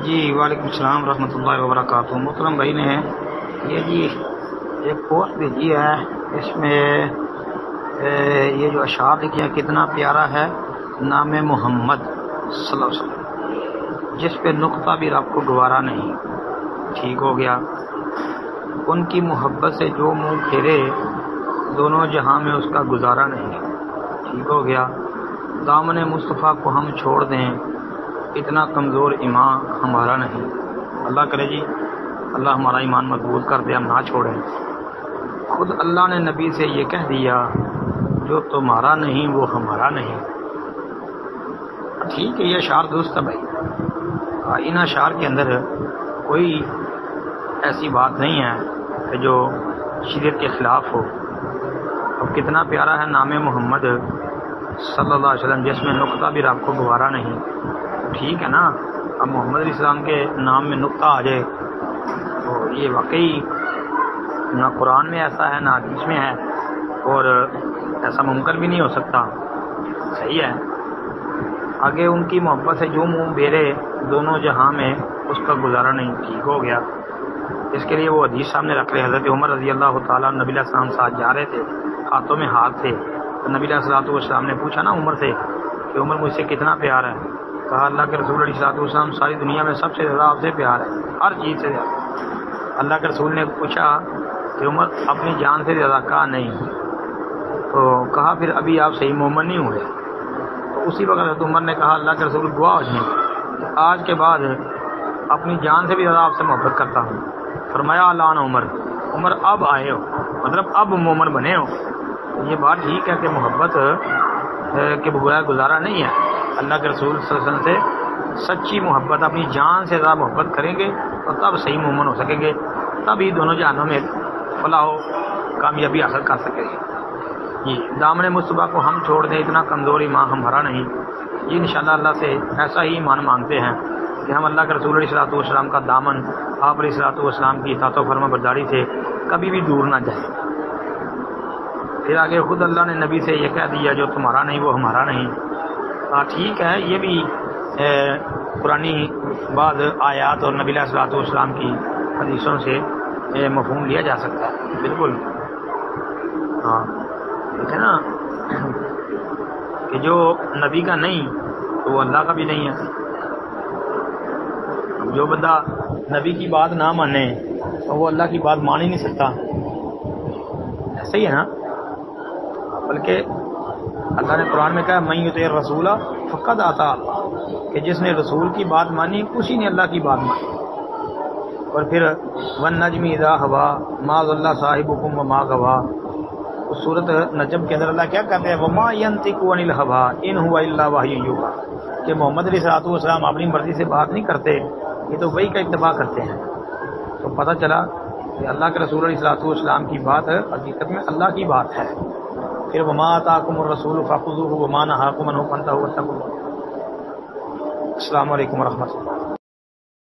جی وعلیکم السلام ورحمۃ اللہ وبرکاتہ۔ محترم بھائی نے یہ ایک پوسٹ بھیجی ہے، اس میں یہ جو اشعار لکھے ہیں کتنا پیارا ہے نام محمد صلی اللہ علیہ وسلم، جس پہ نقطہ بھی رب کو گوارا نہیں۔ ٹھیک ہو گیا۔ ان کی محبت سے جو منہ پھیرے دونوں جہاں میں اس کا گزارا نہیں۔ ٹھیک ہو گیا۔ دامن مصطفیٰ کو ہم چھوڑ دیں، اتنا کمزور ایمان ہمارا نہیں۔ اللہ کرے جی، اللہ ہمارا ایمان مضبوط کر دے، ہم نہ چھوڑیں۔ خود اللہ نے نبی سے یہ کہہ دیا، جو تمہارا نہیں وہ ہمارا نہیں۔ ٹھیک ہے، یہ اشعار درست ہے بھائی۔ ان اشعار کے اندر کوئی ایسی بات نہیں ہے کہ جو شریعت کے خلاف ہو۔ اور کتنا پیارا ہے نام محمد صلی اللہ علیہ وسلم، جس میں نقطہ بھی رب کو گوارا نہیں۔ ٹھیک ہے نا، اب محمد علیہ السلام کے نام میں نقطہ آ جائے تو یہ واقعی نہ قرآن میں ایسا ہے نہ حدیث میں ہے، اور ایسا ممکن بھی نہیں ہو سکتا۔ صحیح ہے۔ آگے ان کی محبت سے جو منہ بیرے دونوں جہاں میں اس کا گزارا نہیں۔ ٹھیک ہو گیا۔ اس کے لیے وہ حدیث سامنے رکھ رہے، حضرت عمر رضی اللہ تعالیٰ نبی علیہ السلام ساتھ جا رہے تھے، ہاتھوں میں ہاتھ تھے، تو نبی علیہ السلام نے پوچھا نا عمر سے کہ عمر مجھ سے کتنا پیار ہے؟ کہا اللہ کے رسول علیہ السلام ساری دنیا میں سب سے زیادہ آپ سے پیار ہے، ہر چیز سے زیادہ۔ اللہ کے رسول نے پوچھا کہ عمر اپنی جان سے زیادہ؟ کہا نہیں۔ تو کہا پھر ابھی آپ صحیح مومن نہیں ہوئے۔ تو اسی وقت حضرت عمر نے کہا اللہ کے رسول گواہ ہو جائیں، آج کے بعد اپنی جان سے بھی زیادہ آپ سے محبت کرتا ہوں۔ فرمایا الان عمر اب آئے ہو، مطلب اب مومن بنے ہو۔ یہ بات ٹھیک ہے کہ محبت کے بغیر گزارا نہیں ہے۔ اللہ کے رسول صلی اللہ علیہ وسلم سے سچی محبت، اپنی جان سے زیادہ محبت کریں گے تو تب صحیح مومن ہو سکیں گے، تب ہی دونوں جہانوں میں فلاح و کامیابی حاصل کر سکیں گے۔ جی، دامن مصطفیٰ کو ہم چھوڑ دیں، اتنا کمزور ایمان ہمارا نہیں۔ یہ انشاءاللہ اللہ سے ایسا ہی ایمان مانگتے ہیں کہ ہم اللہ کے رسول علیہ السلام کا دامن، آپ علیہ السلام کی اطاعت و فرما برداری سے کبھی بھی دور نہ جائے۔ پھر آگے خود اللہ نے نبی سے یہ کہہ دیا، جو تمہارا نہیں وہ ہمارا نہیں۔ ٹھیک ہے، یہ بھی قرآنی بعض آیات اور نبی علیہ السلام کی حدیثوں سے مفہوم لیا جا سکتا ہے، بالکل۔ ہاں ٹھیک ہے نا، کہ جو نبی کا نہیں تو وہ اللہ کا بھی نہیں ہے۔ جو بندہ نبی کی بات نہ مانے تو وہ اللہ کی بات مان ہی نہیں سکتا، ایسا ہی ہے نا۔ بلکہ اللہ نے قرآن میں کہا من یطع الرسول فقد اطاع اللہ، کہ جس نے رسول کی بات مانی اسی نے اللہ کی بات مانی۔ اور پھر والنجم اذا ہوا ما ضل صاحبکم وما غوا، اس سورۃ نجم کے اندر اللہ کیا کہتے ہیں، وما ینطق عن الہوا ان هو الا وحی یوحی، کہ محمد علیہ السلام اپنی مرضی سے بات نہیں کرتے، یہ تو وحی کا اتباع کرتے ہیں۔ تو پتہ چلا کہ اللہ کے رسول علیہ السلام کی بات حقیقت میں اللہ کی بات ہے۔ پھر وما آتاکم الرسول فخذوہ وما نہاکم عنہ فانتہوا واتقوا اللہ۔ السلام علیکم ورحمۃ اللہ۔